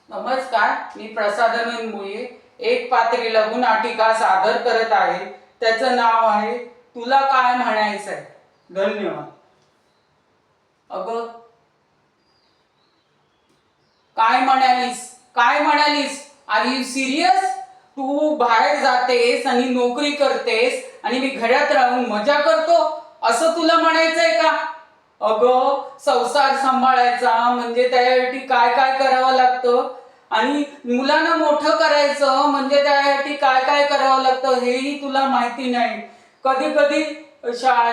नमस्कार, मी प्रसादानंद मुळे एक पात्री लघु नाटिका सादर करत आहे. त्याचं नाव आहे तुला काय म्हणायचंय. धन्यवाद. अगं, काय म्हणालीस? काय म्हणालीस? R you serious? तू बाहेर जातेस आणि नोकरी करतेस आणि मी घरात राहून मजा करतो असं तुला म्हणायचंय का? अगं, संसार सांभाळायचा म्हणजे त्यासाठी काय काय करावं लागतं आणि मुलांना मोठं करायचं म्हणजे त्यासाठी काय काय करावं लागतं हेही तुला माहिती नाही. कधी कधी शाळा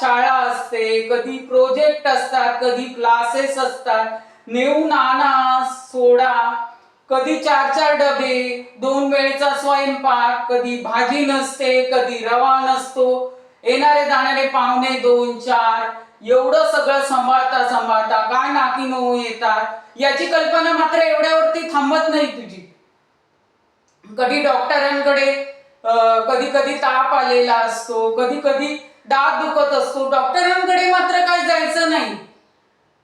शाळा असते, कधी प्रोजेक्ट असतात, कधी क्लासेस असतात, नेऊन आणा सोडा, कधी 4-4 डबे, 2 वेळेचा स्वयंपाक, कधी भाजी नसते, कधी रवा नसतो, येणारे जाणारे पाहुणे 2-4, एवढं सगळं सांभाळता सांभाळता काय नाकी नऊ येतात याची कल्पना मात्र एवढ्यावरती थांबत नाही तुझी. कधी डॉक्टरांकडे, कधी कधी ताप आलेला असतो, कधी कधी दात दुखत असतो, डॉक्टरांकडे मात्र काय जायचं नाही.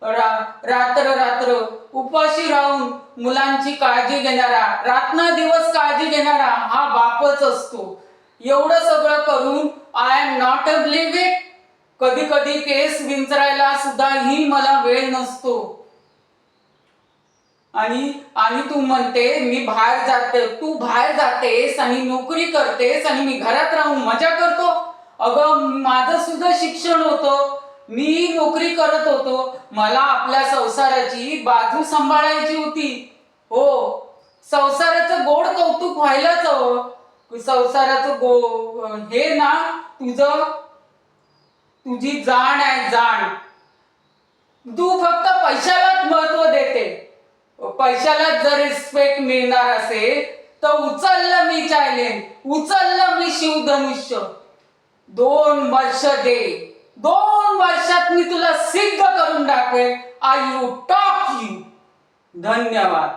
रात्र रात्र उपाशी राहून मुलांची काळजी घेणारा, रात्रंदिवस काळजी घेणारा हा बापच असतो. एवढं सगळं करून I am not a believe it. कधी कधी केस विंचरायला सुद्धा ही मला वेळ नसतो. आणि आणि तू म्हणते मी बाहेर जाते, तू बाहेर जातेस आणि नोकरी करतेस आणि मी घरात राहून मजा करतो. अगं, माझं सुद्धा शिक्षण होतं, मी नोकरी करत होतो, मला आपल्या संसाराची बाजू सांभाळायची होती. हो, संसाराचं गोड कौतुक व्हायलाच हवं. संसाराचं हे ना, तुझी जाण आहे, जाण. तू फक्त पैशालाच महत्व देते. पैशाला जर रिस्पेक्ट मिळणार असेल तर उचललं मी चायलेंज, उचललं मी शिवधनुष्य. 2 वर्ष दे, 2 वर्षात मी तुला सिद्ध करून दाखवेन. I you talk you. धन्यवाद.